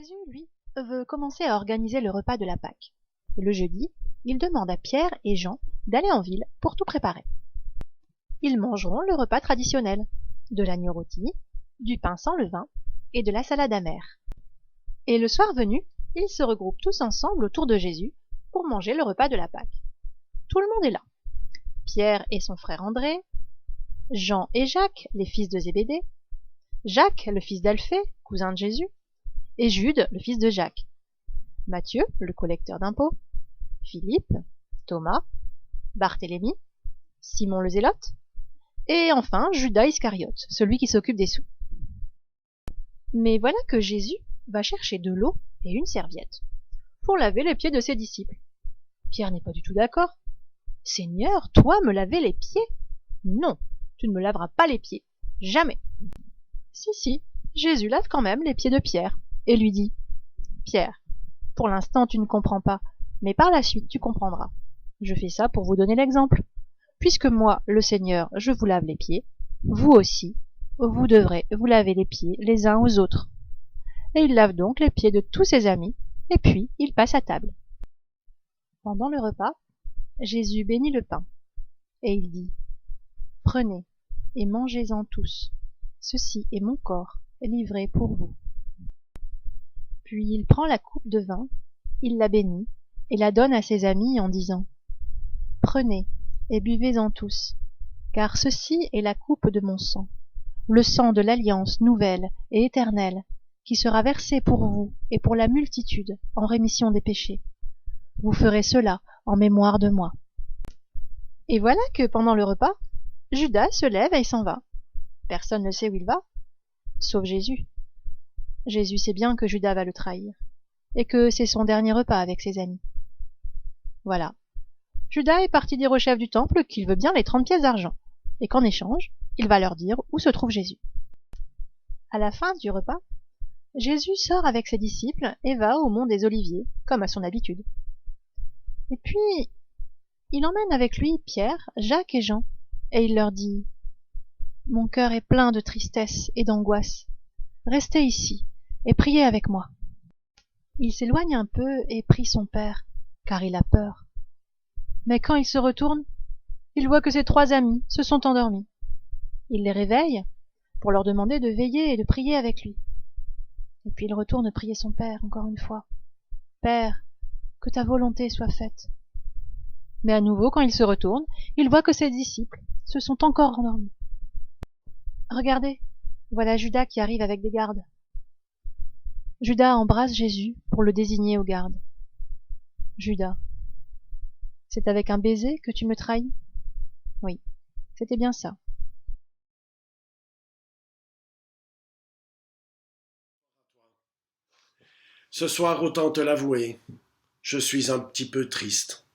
Jésus, lui, veut commencer à organiser le repas de la Pâque. Et le jeudi, il demande à Pierre et Jean d'aller en ville pour tout préparer. Ils mangeront le repas traditionnel, de l'agneau rôti, du pain sans levain et de la salade amère. Et le soir venu, ils se regroupent tous ensemble autour de Jésus pour manger le repas de la Pâque. Tout le monde est là. Pierre et son frère André, Jean et Jacques, les fils de Zébédée, Jacques, le fils d'Alphée, cousin de Jésus, et Jude, le fils de Jacques, Matthieu, le collecteur d'impôts, Philippe, Thomas, Barthélemy, Simon le Zélote, et enfin Judas Iscariote, celui qui s'occupe des sous. Mais voilà que Jésus va chercher de l'eau et une serviette pour laver les pieds de ses disciples. Pierre n'est pas du tout d'accord. Seigneur, toi me laver les pieds? Non, tu ne me laveras pas les pieds, jamais. Si, Jésus lave quand même les pieds de Pierre et lui dit: Pierre, pour l'instant tu ne comprends pas, mais par la suite tu comprendras. Je fais ça pour vous donner l'exemple. Puisque moi, le Seigneur, je vous lave les pieds, vous aussi, vous devrez vous laver les pieds les uns aux autres. Et il lave donc les pieds de tous ses amis, et puis il passe à table. Pendant le repas, Jésus bénit le pain, et il dit: Prenez et mangez-en tous. Ceci est mon corps, livré pour vous. Puis il prend la coupe de vin, il la bénit, et la donne à ses amis en disant: Prenez et buvez-en tous, car ceci est la coupe de mon sang, le sang de l'alliance nouvelle et éternelle, qui sera versé pour vous et pour la multitude en rémission des péchés. Vous ferez cela en mémoire de moi. Et voilà que pendant le repas, Judas se lève et s'en va. Personne ne sait où il va, sauf Jésus. Jésus sait bien que Judas va le trahir, et que c'est son dernier repas avec ses amis. Voilà. Judas est parti dire au chef du temple qu'il veut bien les 30 pièces d'argent, et qu'en échange, il va leur dire où se trouve Jésus. À la fin du repas, Jésus sort avec ses disciples et va au mont des Oliviers, comme à son habitude. Et puis, il emmène avec lui Pierre, Jacques et Jean, et il leur dit: Mon cœur est plein de tristesse et d'angoisse. Restez ici et priez avec moi. Il s'éloigne un peu et prie son père, car il a peur. Mais quand il se retourne, il voit que ses 3 amis se sont endormis. Il les réveille pour leur demander de veiller et de prier avec lui. Et puis il retourne prier son père encore une fois: Père, que ta volonté soit faite. Mais à nouveau, quand il se retourne, il voit que ses disciples se sont encore endormis. Regardez, voilà Judas qui arrive avec des gardes. Judas embrasse Jésus pour le désigner aux gardes. Judas, c'est avec un baiser que tu me trahis? Oui, c'était bien ça. Ce soir, autant te l'avouer, je suis un petit peu triste.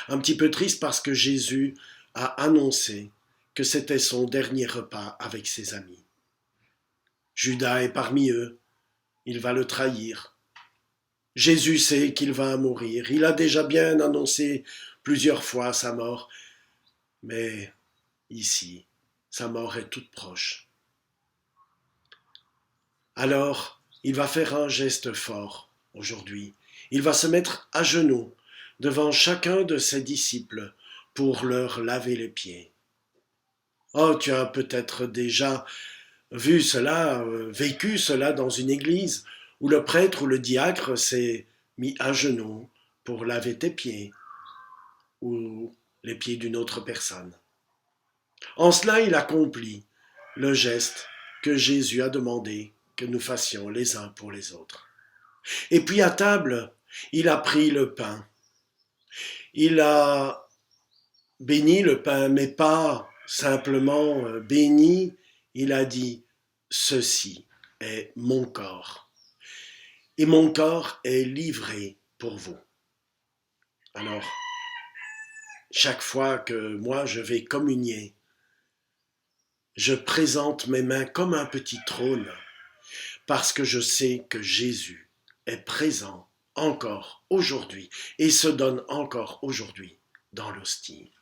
Un petit peu triste parce que Jésus a annoncé que c'était son dernier repas avec ses amis. Judas est parmi eux, il va le trahir. Jésus sait qu'il va mourir, il a déjà bien annoncé plusieurs fois sa mort, mais ici, sa mort est toute proche. Alors, il va faire un geste fort aujourd'hui. Il va se mettre à genoux devant chacun de ses disciples pour leur laver les pieds. Oh, tu as peut-être déjà vu cela, vécu cela dans une église où le prêtre ou le diacre s'est mis à genoux pour laver tes pieds ou les pieds d'une autre personne. En cela, il accomplit le geste que Jésus a demandé que nous fassions les uns pour les autres. Et puis à table, il a pris le pain. Il a béni le pain, mais pas simplement béni, il a dit: ceci est mon corps. Et mon corps est livré pour vous. Alors, chaque fois que moi je vais communier, je présente mes mains comme un petit trône, parce que je sais que Jésus est présent encore aujourd'hui et se donne encore aujourd'hui dans l'hostie.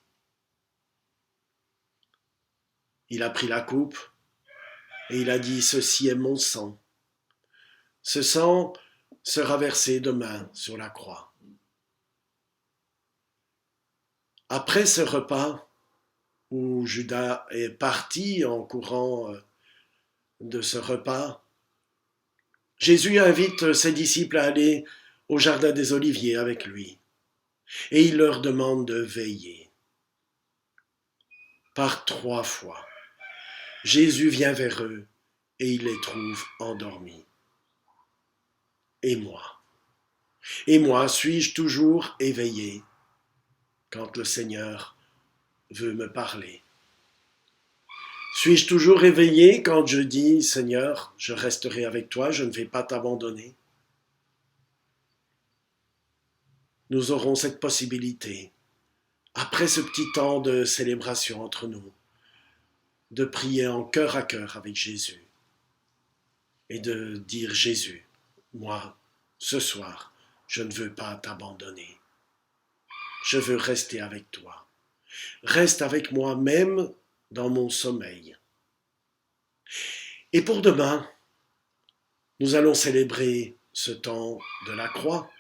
Il a pris la coupe et il a dit: ceci est mon sang. Ce sang sera versé demain sur la croix. Après ce repas, où Judas est parti en courant de ce repas, Jésus invite ses disciples à aller au jardin des Oliviers avec lui, et il leur demande de veiller. Par 3 fois, Jésus vient vers eux et il les trouve endormis. Et moi, suis-je toujours éveillé quand le Seigneur veut me parler? Suis-je toujours éveillé quand je dis « Seigneur, je resterai avec toi, je ne vais pas t'abandonner » Nous aurons cette possibilité, après ce petit temps de célébration entre nous, de prier en cœur à cœur avec Jésus et de dire « Jésus, moi, ce soir, je ne veux pas t'abandonner. Je veux rester avec toi. Reste avec moi même dans mon sommeil. » Et pour demain, nous allons célébrer ce temps de la croix.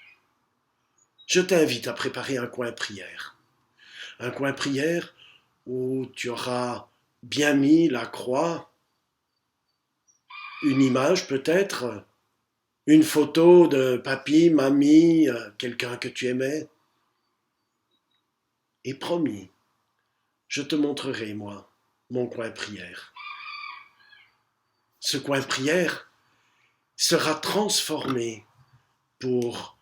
Je t'invite à préparer un coin prière. Un coin prière où tu auras bien mis la croix, une image peut-être, une photo de papy, mamie, quelqu'un que tu aimais. Et promis, je te montrerai, moi, mon coin prière. Ce coin prière sera transformé pour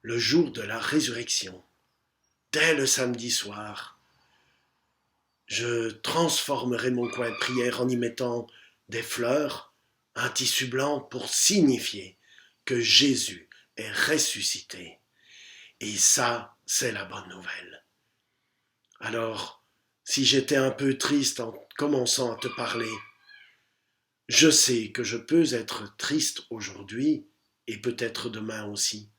le jour de la résurrection. Dès le samedi soir, je transformerai mon coin prière en y mettant des fleurs, un tissu blanc pour signifier que Jésus est ressuscité. Et ça, c'est la bonne nouvelle. Alors, si j'étais un peu triste en commençant à te parler, je sais que je peux être triste aujourd'hui et peut-être demain aussi.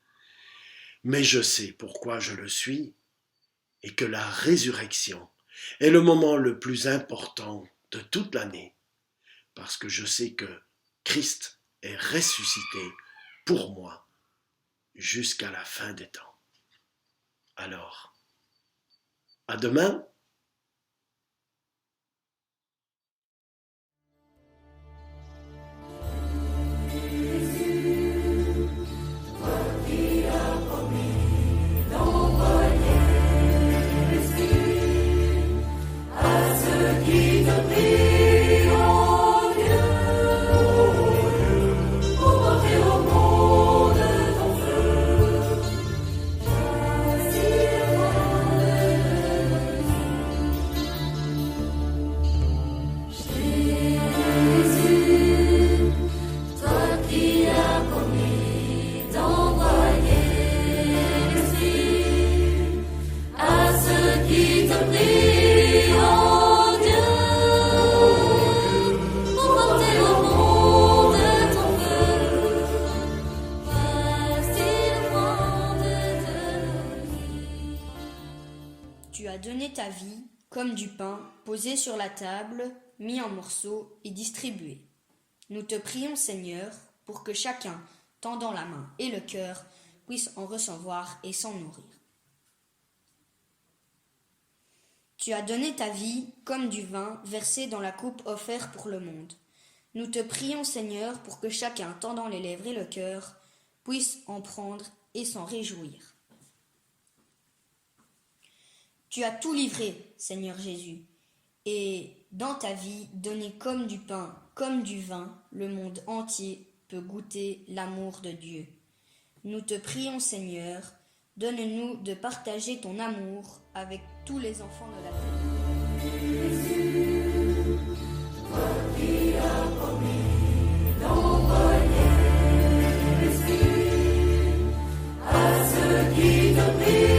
Mais je sais pourquoi je le suis et que la résurrection est le moment le plus important de toute l'année parce que je sais que Christ est ressuscité pour moi jusqu'à la fin des temps. Alors, à demain. Tu as donné ta vie comme du pain posé sur la table, mis en morceaux et distribué. Nous te prions, Seigneur, pour que chacun, tendant la main et le cœur, puisse en recevoir et s'en nourrir. Tu as donné ta vie comme du vin versé dans la coupe offerte pour le monde. Nous te prions, Seigneur, pour que chacun, tendant les lèvres et le cœur, puisse en prendre et s'en réjouir. Tu as tout livré, Seigneur Jésus, et dans ta vie, donné comme du pain, comme du vin, le monde entier peut goûter l'amour de Dieu. Nous te prions, Seigneur, donne-nous de partager ton amour avec tous les enfants de la terre. Jésus, toi qui as promis d'envoyer l'Esprit à ceux qui te prient.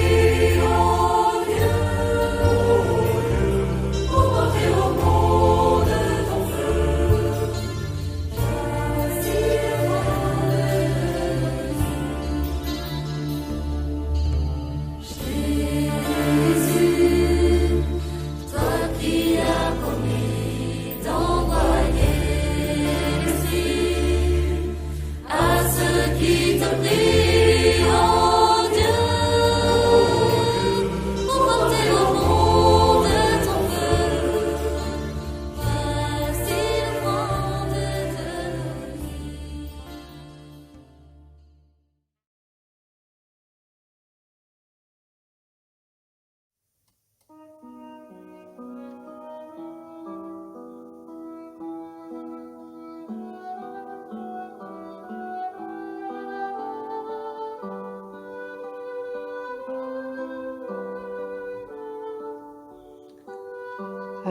Yeah.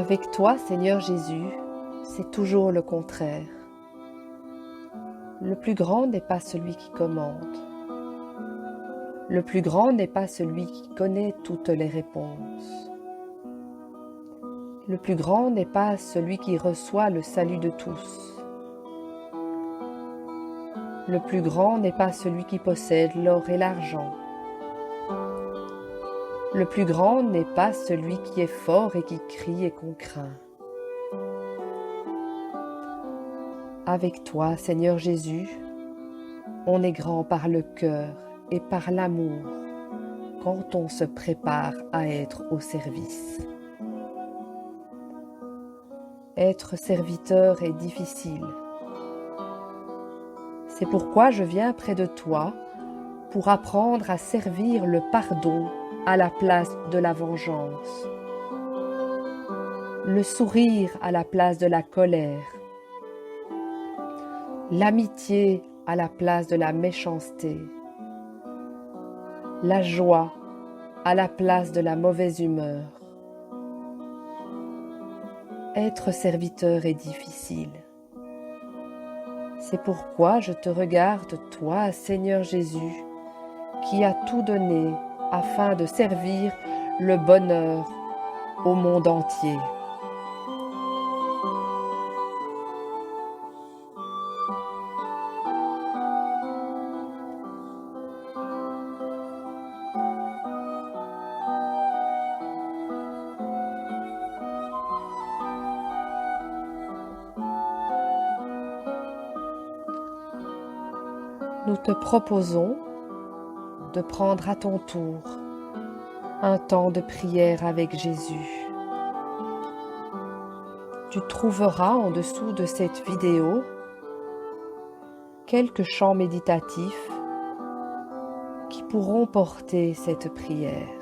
Avec toi, Seigneur Jésus, c'est toujours le contraire. Le plus grand n'est pas celui qui commande. Le plus grand n'est pas celui qui connaît toutes les réponses. Le plus grand n'est pas celui qui reçoit le salut de tous. Le plus grand n'est pas celui qui possède l'or et l'argent. Le plus grand n'est pas celui qui est fort et qui crie et qu'on craint. Avec toi, Seigneur Jésus, on est grand par le cœur et par l'amour quand on se prépare à être au service. Être serviteur est difficile. C'est pourquoi je viens près de toi pour apprendre à servir le pardon à la place de la vengeance, le sourire à la place de la colère, l'amitié à la place de la méchanceté, la joie à la place de la mauvaise humeur. Être serviteur est difficile. C'est pourquoi je te regarde, toi, Seigneur Jésus, qui as tout donné afin de servir le bonheur au monde entier. Nous te proposons de prendre à ton tour un temps de prière avec Jésus. Tu trouveras en dessous de cette vidéo quelques chants méditatifs qui pourront porter cette prière.